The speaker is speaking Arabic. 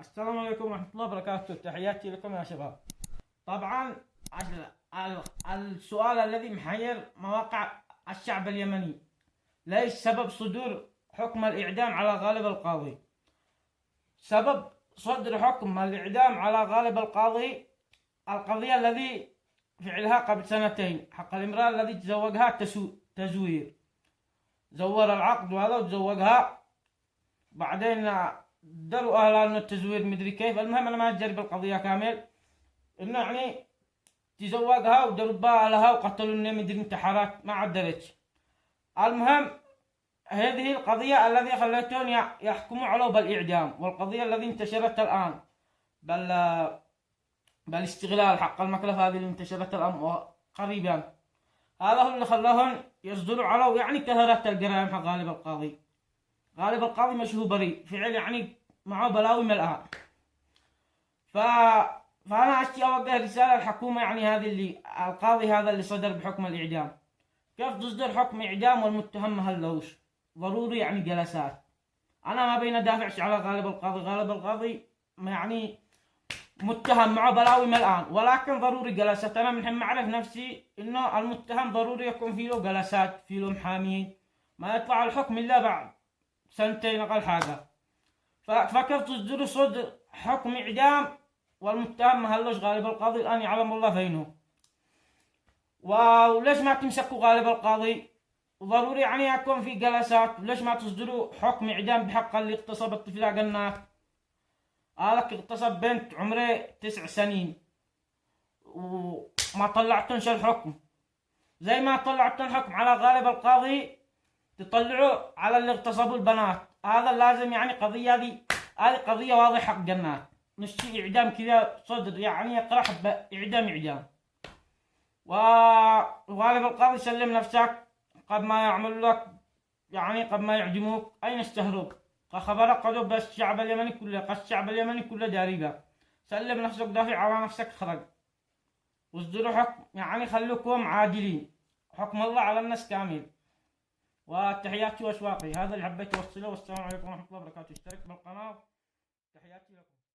السلام عليكم ورحمة الله وبركاته، تحياتي لكم يا شباب. طبعا السؤال الذي محير مواقع الشعب اليمني: ليش سبب صدور حكم الإعدام على غالب القاضي؟ سبب صدر حكم الإعدام على غالب القاضي القضية الذي فعلها قبل سنتين حق الامرأة الذي تزوجها تزوير، زور العقد وهذا وتزوجها، بعدين دروا أهلها إنه التزوير مدري كيف. المهم أنا ما أجرب القضية كامل، إنه يعني تزوجها ودربها أهلها وقتلوا إنه مدري انتحارات ما عدلتش. المهم هذه القضية الذي خلتهم يحكموا عليه بالإعدام، والقضية الذي انتشرت الآن بالاستغلال حق المكلف هذه اللي انتشرت الآن قريبا، هذا هو اللي خلاهم يصدروا عليه. يعني كثرت الجرائم حق غالب القاضي. غالب القاضي مشهور بريء، فعل يعني معه بلاوي ملأها. فأنا أشتي أوجه رسالة الحكومة، يعني هذه اللي القاضي هذا اللي صدر بحكم الإعدام، كيف تصدر حكم إعدام والمتهم مهلوش؟ ضروري يعني جلسات. أنا ما بين دافعش على غالب القاضي، غالب القاضي يعني متهم معه بلاوي ملآن، ولكن ضروري جلسات. أنا من حين أعرف نفسي إنه المتهم ضروري يكون في له جلسات، في له محامين، ما يطلع الحكم إلا بعد سنتين أقل حاجة. فكيف تصدروا صدر حكم إعدام والمتهم مهلوش؟ غالب القاضي الآن يعلم الله فينه. وليش ما تمسكوا غالب القاضي؟ ضروري يعني يكون في جلسات. ليش ما تصدروا حكم إعدام بحق اللي اغتصب الطفلة قنات؟ هذاك اغتصب بنت عمره 9 سنين وما طلعتنش الحكم. زي ما طلعتن حكم على غالب القاضي تطلعوا على اللي اغتصبوا البنات. هذا لازم يعني قضية هذه قضية واضحة حق جنات، مش إعدام كذا صدر يعني يقرح بإعدام. وغالب القاضي سلم نفسك قبل ما يعمل لك، يعني قبل ما يعدموك. أين استهرب؟ خبرك قدوا بس الشعب اليمني كله، قد الشعب اليمني كله داريبه. سلم نفسك، دافع على نفسك، خرج واصدروا حكم، يعني خلوكم عادلين. حكم الله على الناس كامل. وتحياتي واشواقي، هذا اللي حبيت اوصله، والسلام عليكم ورحمه الله وبركاته. اشترك بالقناه، تحياتي لكم.